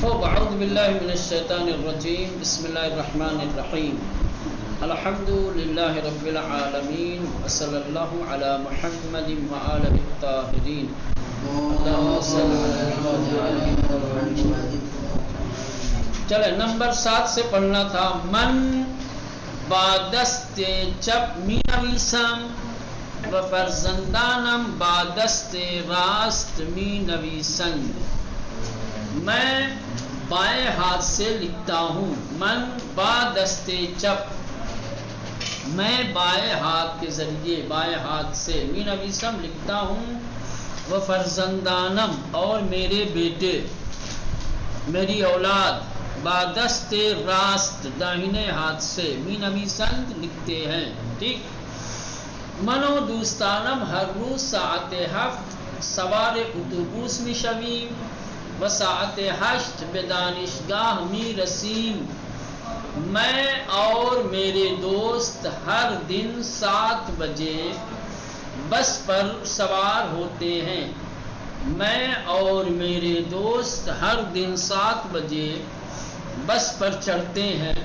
اعوذ باللہ من الشیطان الرجیم بسم اللہ الرحمن الرحیم الحمد للہ رب العالمین وصلی اللہ علی محمد وآلہ الطاہرین اللہم صلی علی چلے نمبر 7 سے پڑھنا تھا. من بادست چپ می نویسم و فرزندانم بادست راست می نویسند. میں بائیں ہاتھ سے لکھتا ہوں. من بادست چپ میں بائیں ہاتھ کے ذریعے بائیں ہاتھ سے می نویسم لکھتا ہوں. و فرزندانم اور میرے بیٹے میری اولاد بادست راست داہنے ہاتھ سے می نویسند لکھتے ہیں. ٹھیک. منو دوستانم ہر روز ساعت 7 سوار اتوبوس می شویم و ساعت 8 به دانشگاه می رسیم. میں اور میرے دوست ہر دن 7 بجے بس پر سوار ہوتے ہیں. میں اور میرے دوست ہر دن 7 بجے بس پر چڑھتے ہیں,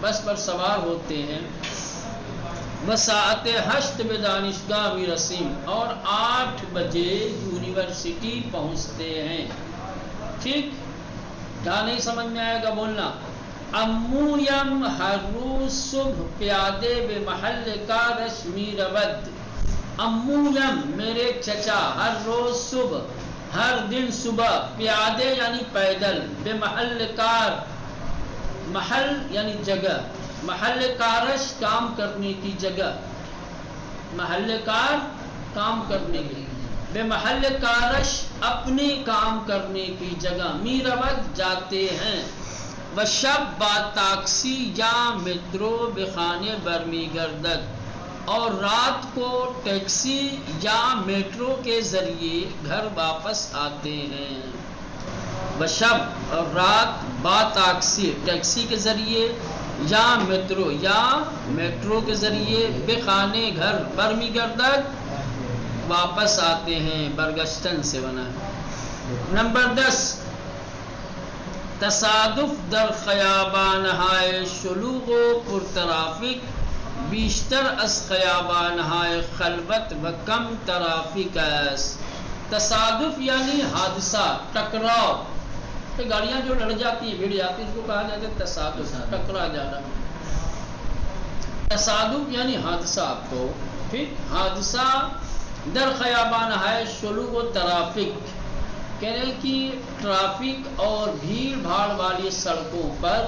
بس پر سوار ہوتے ہیں. وساعت 8 میں دانشگاہ می رسیم اور 8 بجے یونیورسٹی پہنچتے ہیں. ٹھیک. کیا نہیں سمجھ میں آئے گا بولنا. امویم ہر روز صبح پیادے بے محل کارش می رود. امویم میرے چچا ہر روز صبح ہر دن صبح پیادے یعنی پیدل بے محل کار محل یعنی جگہ محل کارش کام کرنے کی جگہ محل کار کام کرنے کی بے محل کارش اپنے کام کرنے کی جگہ می رود جاتے ہیں. و شب با تاکسی یا میٹرو بخانے برمی گردد اور رات کو ٹیکسی یا میٹرو کے ذریعے گھر واپس آتے ہیں. و شب اور رات با تاکسی ٹیکسی کے ذریعے یا میٹرو کے ذریعے بخانے گھر برمی گردد واپس آتے ہیں. برگشتن سے بنا ہے. نمبر 10 تصادف در خیابان های شلوغ و پرترافیک بیشتر از خیابان های خلوت و کم ترافیک است. تصادف یعنی حادثہ ٹکراؤ, گاڑیاں جو لڑ جاتی ہیں بھیڑ جاتی ہیں اس کو کہا جاتا ہے تصادف, ٹکرا جانا. تصادف یعنی حادثہ. آپ کو ٹھیک. حادثہ در خیابان ہے شلوغ و ترافک کہہ رہے کہ ٹرافک اور بھیڑ بھاڑ والی سڑکوں پر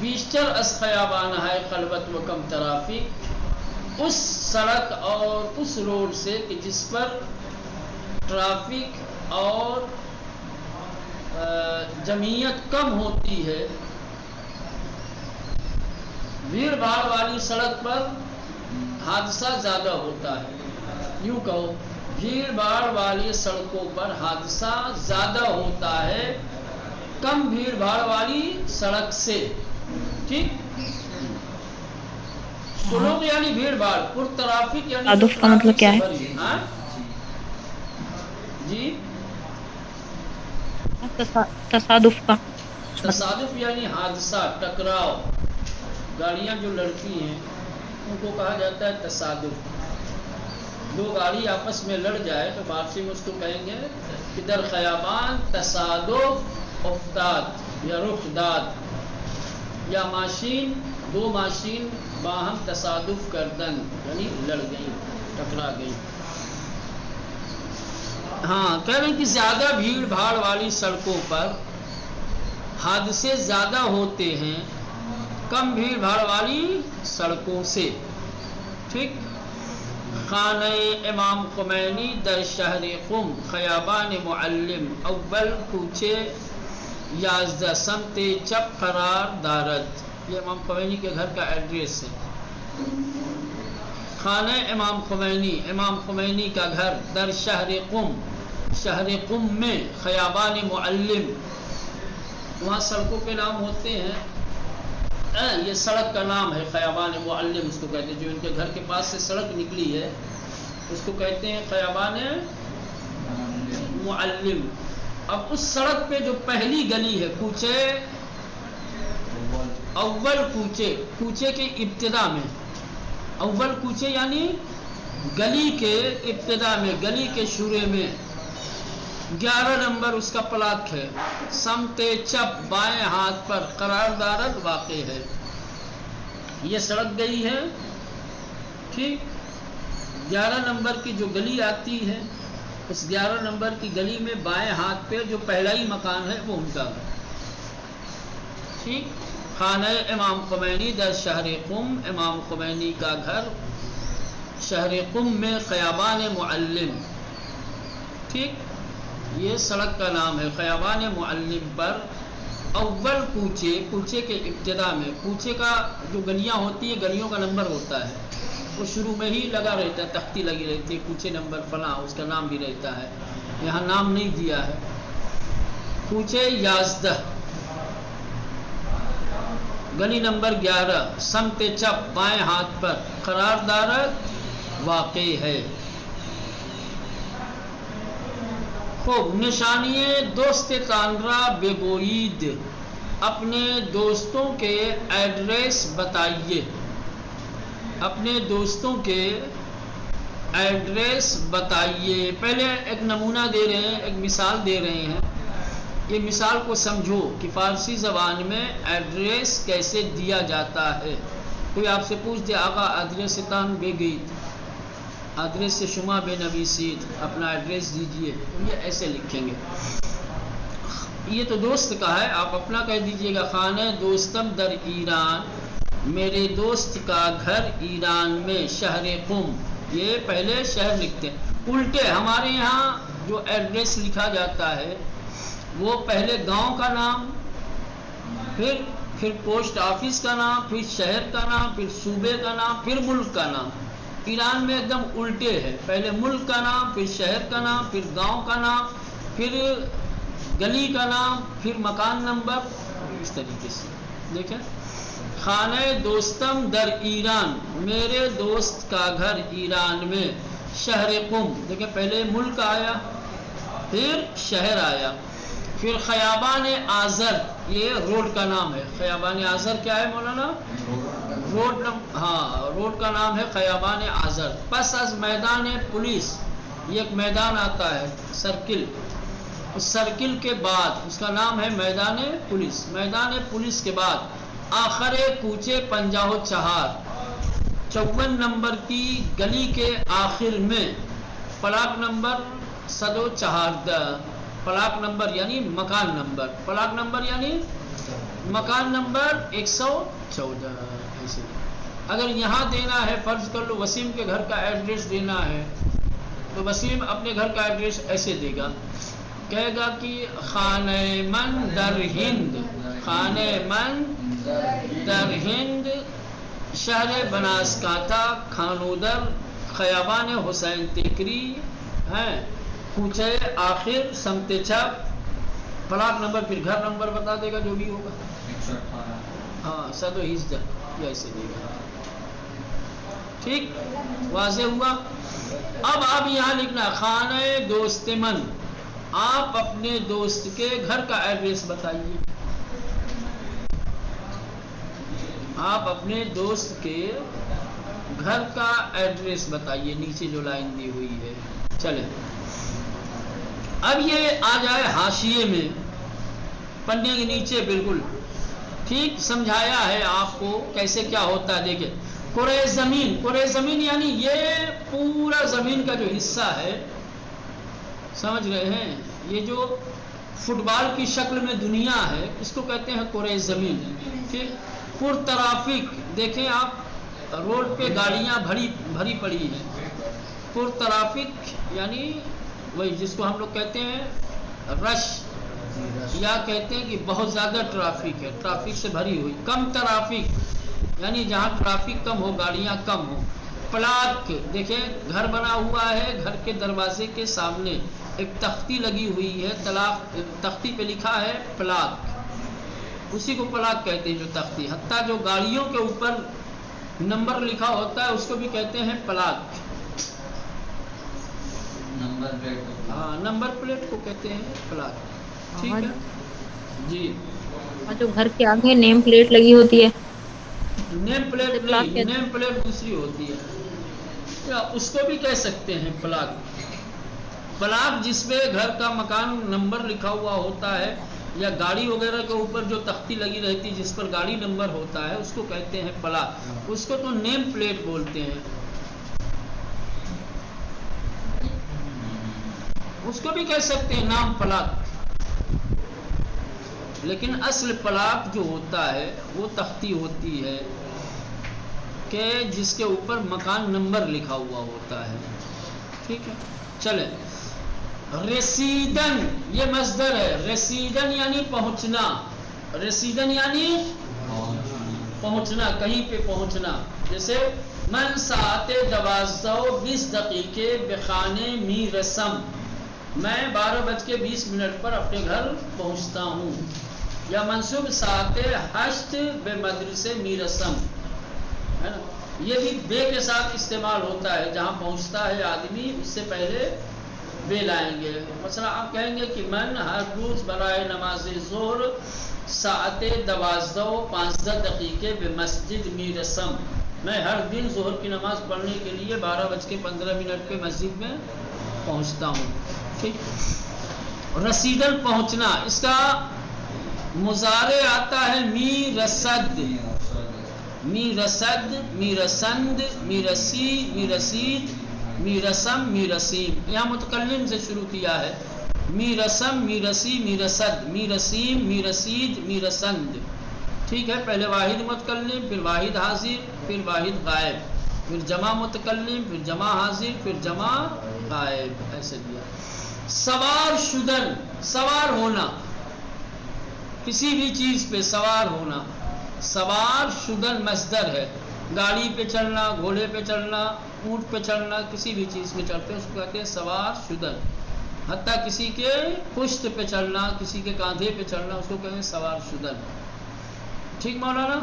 بیشتر از خیابان ہے خلوت و کم ترافک اس سڑک اور اس روڈ سے کہ جس پر ٹرافک اور جمعیت کم ہوتی ہے. بھیڑ بھاڑ والی سڑک پر حادثہ زیادہ ہوتا ہے. یوں کہو بھیڑ بھاڑ والی سڑکوں پر حادثہ زیادہ ہوتا ہے کم بھیڑ بھاڑ والی سڑک سے. ٹھیک. شلوغ یعنی بھیڑ بھاڑ, پرترافک یعنی تصادف کا مطلب کیا ہے؟ جی تصادف کا تصادف یعنی حادثہ ٹکراؤ. گاڑیاں جو لڑتی ہیں ان کو کہا جاتا ہے تصادف. دو گاڑی آپس میں لڑ جائے تو فارسی میں اس کو کہیں گے کہ در خیابان تصادف افتاد یا رخ داد, یا ماشین دو ماشین باہم تصادف کردن یعنی لڑ گئی ٹکرا گئی. ہاں کہہ رہے ہیں کہ زیادہ بھیڑ بھاڑ والی سڑکوں پر حادثے زیادہ ہوتے ہیں کم بھیڑ بھاڑ والی سڑکوں سے. ٹھیک. خانہ امام خمینی در شہر قم خیابان معلم اول کوچے 11 سمت چپ قرار دارد. یہ امام خمینی کے گھر کا ایڈریس ہے. خانہ امام خمینی کا گھر در شہر قم میں خیابان معلم. وہاں سڑکوں کے نام ہوتے ہیں. یہ سڑک کا نام ہے خیابان معلم اس کو کہتے ہیں. جو ان کے گھر کے پاس سے سڑک نکلی ہے اس کو کہتے ہیں خیابان معلم. اب اس سڑک پہ جو پہلی گلی ہے کوچے اول کوچے کے ابتدا میں، اول کوچے یعنی گلی کے ابتدا میں، گلی کے شروع میں 11 نمبر اس کا پلاک ہے، سمت چپ بائیں ہاتھ پر قرار دارد واقع ہے۔ یہ سڑک گئی ہے، ٹھیک، 11 نمبر کی جو گلی آتی ہے، اس 11 نمبر کی گلی میں بائیں ہاتھ پہ جو پہلا ہی مکان ہے وہ ان کا ہے، ٹھیک۔ خانہ امام خمینی در شہر قم، امام خمینی کا گھر شہر قم میں خیابان معلم، ٹھیک، یہ سڑک کا نام ہے۔ خیابان معلم پر اول کوچے کے ابتدا میں، کوچے کا جو گلیاں ہوتی ہیں گلیوں کا نمبر ہوتا ہے، وہ شروع میں ہی لگا رہتا ہے، تختی لگی رہتی ہے، کوچے نمبر فلاں، اس کا نام بھی رہتا ہے، یہاں نام نہیں دیا ہے۔ کوچے 11 گلی نمبر 11 سمت چپ بائیں ہاتھ پر قرار دارد واقع ہے۔ خوب، نشانی دوست تانرا بگوید، اپنے دوستوں کے ایڈریس بتائیے، اپنے دوستوں کے ایڈریس بتائیے۔ پہلے ایک نمونہ دے رہے ہیں، ایک مثال دے رہے ہیں، یہ مثال کو سمجھو کہ فارسی زبان میں ایڈریس کیسے دیا جاتا ہے۔ کوئی آپ سے پوچھ دے آقا ایڈریس تان بگید، ایڈریس سے شما بے نویسید، اپنا ایڈریس دیجئے، یہ ایسے لکھیں گے۔ یہ تو دوست کا ہے، آپ اپنا کہہ دیجئے گا، خانہ دوستم در ایران، میرے دوست کا گھر ایران میں، شہر قم، یہ پہلے شہر لکھتے ہیں۔ الٹے ہمارے یہاں جو ایڈریس لکھا جاتا ہے وہ پہلے گاؤں کا نام، پھر پوسٹ آفس کا نام، پھر شہر کا نام، پھر صوبے کا نام، پھر ملک کا نام۔ ایران میں ایک دم الٹے ہے، پہلے ملک کا نام، پھر شہر کا نام، پھر گاؤں کا نام، پھر گلی کا نام، پھر مکان نمبر، اس طریقے سے دیکھیں۔ خانہ دوستم در ایران، میرے دوست کا گھر ایران میں، شہر قم، دیکھیں پہلے ملک آیا، پھر شہر آیا، پھر خیابان آذر، یہ روڈ کا نام ہے۔ خیابان آذر کیا ہے مولانا؟ روڈ کا نام ہے خیابان آذر۔ پس از میدان پولیس، یہ ایک میدان آتا ہے، سرکل، اس سرکل کے بعد اس کا نام ہے میدان پولیس۔ میدان پولیس کے بعد آخر کوچے 54، 54 نمبر کی گلی کے آخر میں، پلاک نمبر 114، پلاک نمبر یعنی مکان نمبر، پلاک نمبر یعنی مکان نمبر 114۔ ایسے اگر یہاں دینا ہے، فرض کر لو وسیم کے گھر کا ایڈریس دینا ہے، تو وسیم اپنے گھر کا ایڈریس ایسے دے گا، کہے گا کہ خانہ من در ہند، خانہ من در ہند، شہر بناسکانٹھا، کھانودر، خیابان حسین تیکری ہیں، کوچے آخر سمت چپ، پلاک نمبر، پھر گھر نمبر بتا دے گا جو بھی ہوگا، 118، یہ ایسے دے گا، ٹھیک، واضح ہوا۔ اب آپ یہاں لکھنا خانہ دوست من، آپ اپنے دوست کے گھر کا ایڈریس بتائیے، آپ اپنے دوست کے گھر کا ایڈریس بتائیے، نیچے جو لائن دی ہوئی ہے۔ چلے اب یہ آ جائے حاشیے میں، پنے کے نیچے بالکل ٹھیک سمجھایا ہے آپ کو کیسے کیا ہوتا ہے۔ دیکھیں کرۂ زمین، کرۂ زمین یعنی یہ پورا زمین کا جو حصہ ہے، سمجھ رہے ہیں، یہ جو فٹ بال کی شکل میں دنیا ہے اس کو کہتے ہیں کرۂ زمین، ٹھیک۔ پر ترافک، دیکھیں آپ روڈ پہ گاڑیاں بھری پڑی ہیں، پر ترافک یعنی وہی جس کو ہم لوگ کہتے ہیں رش، یا کہتے ہیں کہ بہت زیادہ ٹرافک ہے، ٹرافک سے بھری ہوئی۔ کم ترافک یعنی جہاں ٹرافک کم ہو، گاڑیاں کم ہو۔ پلاک، دیکھیں گھر بنا ہوا ہے، گھر کے دروازے کے سامنے ایک تختی لگی ہوئی ہے، تختی پہ لکھا ہے پلاک، اسی کو پلاک کہتے ہیں جو تختی، حتیٰ جو گاڑیوں کے اوپر نمبر لکھا ہوتا ہے اس کو بھی کہتے ہیں پلاک، نمبر پلیٹ کو کہتے ہیں پلاک۔ ٹھیک اور ہے جی. جو گھر کے آگے نیم پلیٹ لگی ہوتی ہے نیم اسے پلیٹ پلاک نہیں، کہتے نیم پلیٹ دوسری ہوتی ہے، یا اس کو بھی کہہ سکتے ہیں پلاک. پلاک جس پہ گھر کا مکان نمبر لکھا ہوا ہوتا ہے، یا گاڑی وغیرہ کے اوپر جو تختی لگی رہتی جس پر گاڑی نمبر ہوتا ہے اس کو کہتے ہیں پلاک. اس کو تو نیم پلیٹ بولتے ہیں. اس کو بھی کہہ سکتے ہیں نام پلاک. لیکن اصل پلاک جو ہوتا ہے وہ تختی ہوتی ہے کہ جس کے اوپر مکان نمبر لکھا ہوا ہوتا ہے. ٹھیک ہے چلیں. رسیدن یہ مصدر ہے. رسیدن یعنی پہنچنا. رسیدن یعنی پہنچنا، کہیں پہ پہنچنا. جیسے من ساعت 12:20 بخانے می رسم، میں 12:20 پر اپنے گھر پہنچتا ہوں. یا منصوب ساعت 8 بے مدرسے می رسم ہے نا، یہ بھی بے کے ساتھ استعمال ہوتا ہے. جہاں پہنچتا ہے آدمی اس سے پہلے بے لائیں گے. مثلا آپ کہیں گے کہ من ہر روز برائے نماز ظہر ساعت 12:15 بے مسجد می رسم، میں ہر دن ظہر کی نماز پڑھنے کے لیے 12:15 پہ مسجد میں پہنچتا ہوں. ٹھیک. رسیدن پہنچنا، اس کا مضارع آتا ہے می رسد. می رسد، می رسند، می رسی، می رسید، می رسم، می رسیم. یہاں متکلم سے شروع کیا ہے. می رسم، می رسی، می رسد، می رسیم، می رسید، می رسند. ٹھیک ہے. پہلے واحد متکلم، پھر واحد حاضر، پھر واحد غائب، پھر جمع متکلم، پھر جمع حاضر، پھر جمع غائب، ایسے دیا. سوار شدن، سوار ہونا، کسی بھی چیز پہ سوار ہونا. سوار شدن مصدر ہے. گاڑی پہ چڑھنا، گھوڑے پہ چڑھنا، اونٹ پہ چڑھنا، کسی بھی چیز پہ چڑھتے ہیں اس کو کہتے ہیں سوار شدن. حتیٰ کسی کے پشت پہ چڑھنا، کسی کے کاندھے پہ چڑھنا، اس کو کہتے ہیں سوار شدن. ٹھیک مولانا؟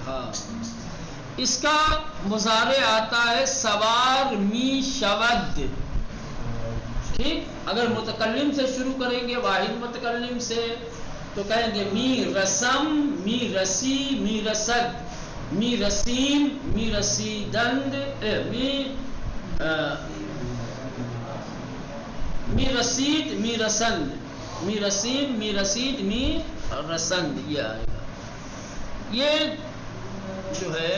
ہاں. اس کا مضارع آتا ہے سوار می شود. ٹھیک. اگر متکلم سے شروع کریں گے، واحد متکلم سے، تو کہیں گے می رسم، می رسی، می رسد، می رسیم، می رسیدند، می رسید، می رسند، می رسیم، می رسید، می رسند. یہ آئے گا. یہ جو ہے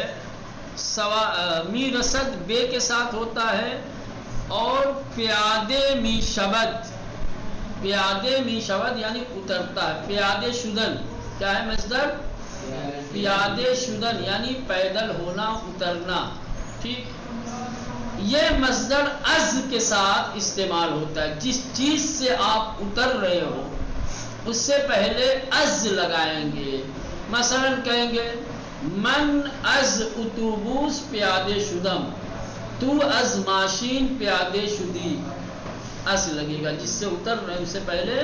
می رسد بے کے ساتھ ہوتا ہے. اور پیادے می شبد، پیادے می شبد یعنی اترتا ہے. پیادے شدن کیا ہے مصدر؟ پیادے شدن یعنی پیدل ہونا، اترنا. ٹھیک. یہ مصدر از کے ساتھ استعمال ہوتا ہے. جس چیز سے آپ اتر رہے ہو اس سے پہلے از لگائیں گے. مثلا کہیں گے من از اتوبوس پیادے شدم، تو از ماشین پیادے شدی. از لگے گا، جس سے اتر رہے ہیں اس سے پہلے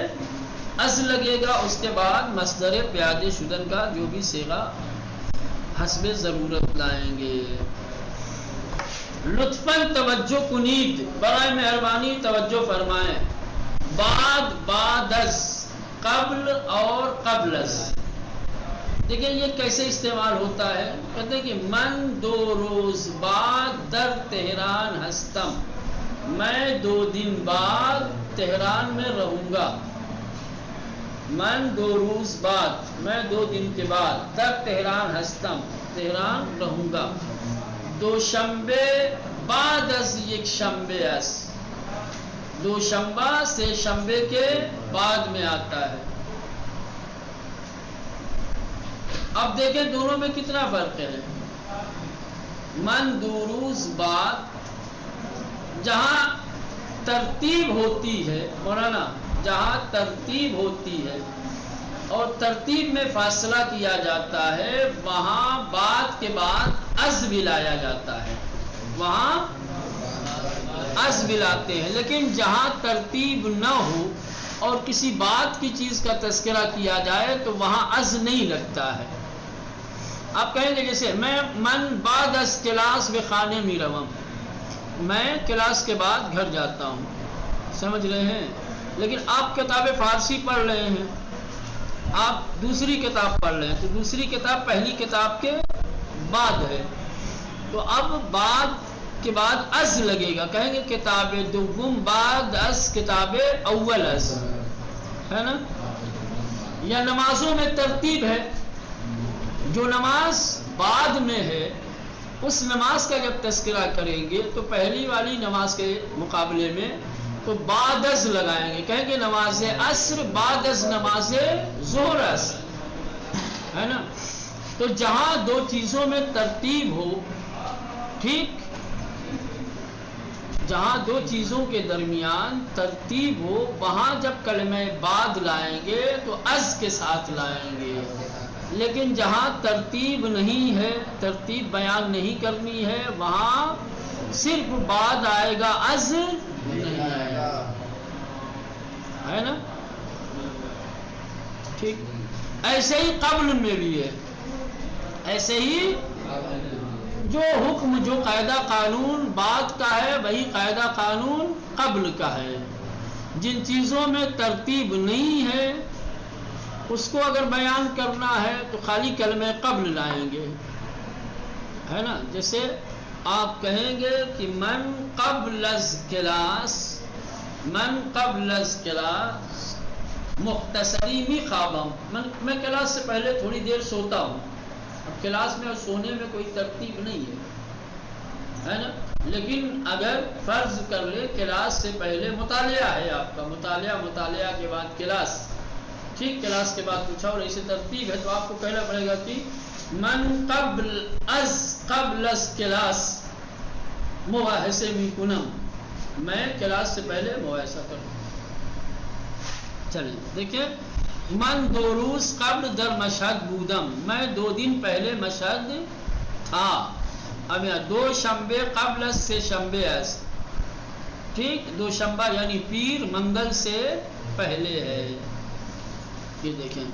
از لگے گا. اس کے بعد مصدر پیادے شدن کا جو بھی صیغہ حسب ضرورت لائیں گے. لطفاً توجہ کنید، برائے مہربانی توجہ فرمائیں. بعد از، قبل اور قبل از. دیکھیں یہ کیسے استعمال ہوتا ہے. کہتے ہیں کہ من 2 روز بعد در تہران ہستم، میں 2 دن بعد تہران میں رہوں گا. من 2 روز بعد، میں 2 دن کے بعد، در تہران ہستم، تہران رہوں گا. دوشنبے بعد از یک شنبے است، دوشنبہ سے شنبے کے بعد میں آتا ہے. اب دیکھیں دونوں میں کتنا فرق ہے. من 2 روز بعد جہاں ترتیب ہوتی ہے مولانا، جہاں ترتیب ہوتی ہے اور ترتیب میں فاصلہ کیا جاتا ہے، وہاں بعد کے بعد از بھی لایا جاتا ہے، وہاں از بھی لاتے ہیں. لیکن جہاں ترتیب نہ ہو اور کسی بات کی چیز کا تذکرہ کیا جائے تو وہاں از نہیں لگتا ہے. آپ کہیں گے جیسے من بعد از کلاس بخانے می روم، میں کلاس کے بعد گھر جاتا ہوں. سمجھ رہے ہیں؟ لیکن آپ کتاب فارسی پڑھ رہے ہیں، آپ دوسری کتاب پڑھ رہے ہیں، تو دوسری کتاب پہلی کتاب کے بعد ہے، تو اب بعد کے بعد از لگے گا، کہیں گے کتاب دوم بعد از کتاب اول از، ہے نا؟ یا نمازوں میں ترتیب ہے، جو نماز بعد میں ہے اس نماز کا جب تذکرہ کریں گے تو پہلی والی نماز کے مقابلے میں تو بعد از لگائیں گے، کہیں گے نماز عصر بعد از نماز ظہر عصر، ہے نا؟ تو جہاں دو چیزوں میں ترتیب ہو، ٹھیک، جہاں دو چیزوں کے درمیان ترتیب ہو وہاں جب کلمہ بعد لائیں گے تو از کے ساتھ لائیں گے، لیکن جہاں ترتیب نہیں ہے، ترتیب بیان نہیں کرنی ہے، وہاں صرف بعد آئے گا، از نہیں آئے گا، ہے نا؟ ٹھیک، ایسے ہی قبل میں بھی ہے، ایسے ہی جو حکم، جو قاعدہ قانون بعد کا ہے وہی قاعدہ قانون قبل کا ہے، جن چیزوں میں ترتیب نہیں ہے اس کو اگر بیان کرنا ہے تو خالی کلمہ قبل لائیں گے، ہے نا؟ جیسے آپ کہیں گے کہ من قبل از کلاس، من قبل از کلاس مختصری می خوابم، میں کلاس سے پہلے تھوڑی دیر سوتا ہوں، اب کلاس میں اور سونے میں کوئی ترتیب نہیں ہے نا؟ لیکن اگر فرض کر لے کلاس سے پہلے مطالعہ ہے آپ کا، مطالعہ کے بعد کلاس، ٹھیک، کلاس کے بعد پوچھا اور ایسے ترتیب ہے تو آپ کو کہنا پڑے گا کہ من قبل از کلاس مباحثے می کنم، میں کلاس سے پہلے مباحثہ کروں۔ چلیے دیکھیں، من 2 روز قبل در مشہد بودم، میں 2 دن پہلے مشہد تھا، اب یہاں 2 شنبے قبل سے شنبے از، ٹھیک، 2 شنبہ یعنی پیر منگل سے پہلے ہے۔ یہ دیکھیں،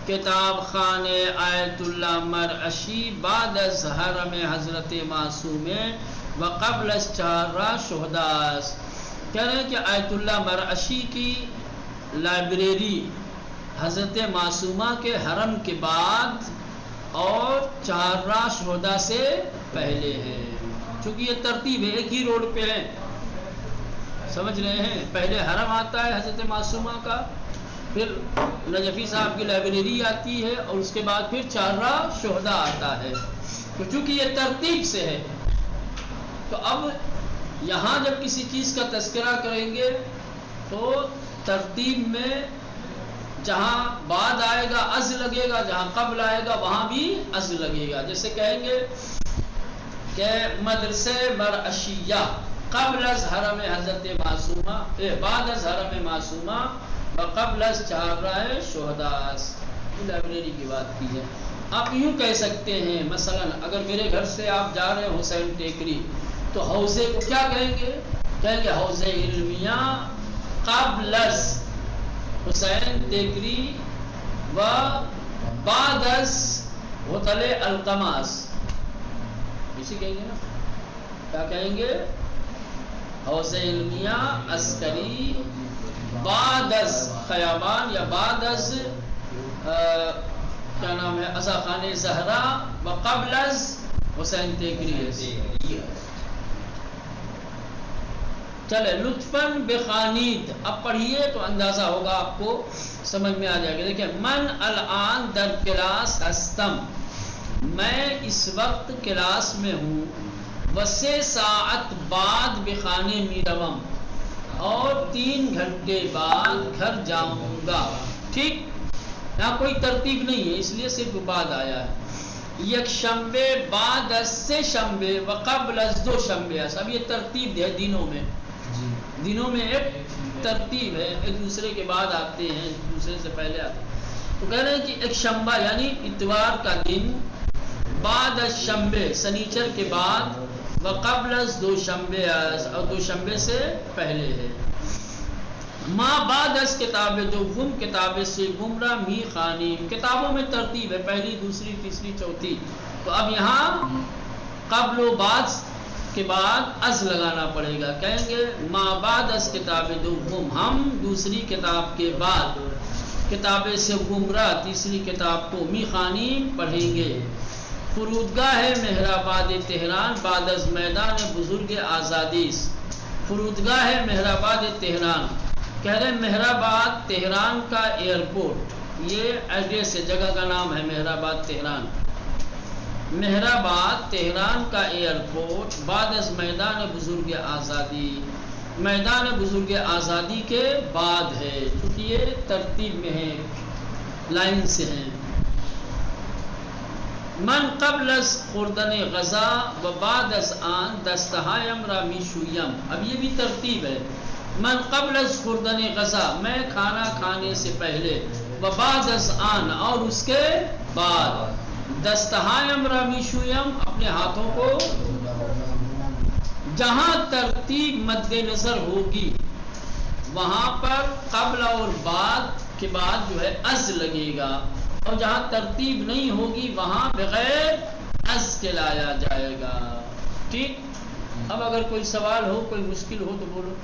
کتاب خانے آیت اللہ مرعشی بعد از حرم حضرت معصوم و قبل از 4 شہداء، کہہ رہے ہیں کہ آیت اللہ مرعشی کی لائبریری حضرت معصومہ کے حرم کے بعد اور 4 شہداء سے پہلے ہے، چونکہ یہ ترتیب ہے، ایک ہی روڈ پہ ہے، سمجھ رہے ہیں؟ پہلے حرم آتا ہے حضرت معصومہ کا، پھر نجفی صاحب کی لائبریری آتی ہے اور اس کے بعد پھر 4 شہداء آتا ہے، تو چونکہ یہ ترتیب سے ہے تو اب یہاں جب کسی چیز کا تذکرہ کریں گے تو ترتیب میں جہاں بعد آئے گا از لگے گا، جہاں قبل آئے گا وہاں بھی از لگے گا، جیسے کہیں گے کہ مدرسے مرعشیہ قبل از حرم حضرت معصومہ، بعد از حرم معصومہ وقبل از 4 شہداء، لائبریری کی بات کی ہے۔ آپ یوں کہہ سکتے ہیں، مثلا اگر میرے گھر سے آپ جا رہے ہیں حسین ٹیکری تو حوضے کو کیا کہیں گے؟ کہیں گے حوض علمیہ قبل از حسین ٹیکری و بعد از ہوتل القماس، اسی کہیں گے نا، کیا کہیں گے؟ حوض علمیہ عسکری بعد از خیابان یا بعد از کیا نام ہے عزا خان زہرا و قبل از حسین ٹیکری۔ چلے لطفاً بخانید، اب پڑھیے تو اندازہ ہوگا، آپ کو سمجھ میں آ جائے گا۔ دیکھیں، من الان در کلاس ہستم، میں اس وقت کلاس میں ہوں، و3 ساعت بعد بخانے میروم، اور 3 گھنٹے بعد گھر جاؤں گا، ٹھیک، یہاں کوئی ترتیب نہیں ہے اس لیے صرف بعد آیا ہے۔ یک شنبے بعد از 3 شنبے و قبل از 2 شنبے، اب یہ ترتیب ہے دنوں میں، دنوں میں ایک ترتیب ہے، ایک دوسرے کے بعد آتے ہیں، ایک دوسرے سے پہلے آتے ہیں، تو کہہ رہے ہیں کہ ایک شنبہ یعنی اتوار کا دن، بعد از شنبے سنیچر کے بعد، و قبل از 2 شنبے، اور 2 شنبے سے پہلے ہے۔ ما بعد از کتاب دوم، کتاب سوم را می خوانیم، کتابوں میں ترتیب ہے، پہلی، دوسری، تیسری، چوتھی، تو اب یہاں قبل و بعد کے بعد از لگانا پڑے گا. کہیں گے ما بعد از کتاب دوم، ہم دوسری کتاب کے بعد کتاب سوم را تیسری کتاب کو میخانی پڑھیں گے. فرودگاہ مہرآباد تہران بعد از میدان بزرگ آزادی. فرودگاہ مہرآباد تہران کہہ رہے ہیں مہرآباد تہران کا ایئرپورٹ، یہ ایڈریس ہے، جگہ کا نام ہے مہرآباد تہران. مہرآباد تہران کا ایئرپورٹ بعد از میدان بزرگ آزادی، میدان بزرگ آزادی کے بعد ہے، کیونکہ یہ ترتیب میں ہے، لائن سے ہیں. من قبل از خوردن غذا و بعد از آن دستہایم را میشویم. اب یہ بھی ترتیب ہے. من قبل از خوردن غذا، میں کھانا کھانے سے پہلے، و بعد از آن، اور اس کے بعد، دستہایم را میشویم، اپنے ہاتھوں کو. جہاں ترتیب مد نظر ہوگی وہاں پر قبل اور بعد کے بعد جو ہے از لگے گا، اور جہاں ترتیب نہیں ہوگی وہاں بغیر از کے لایا جائے گا. ٹھیک. اب اگر کوئی سوال ہو، کوئی مشکل ہو تو بولو.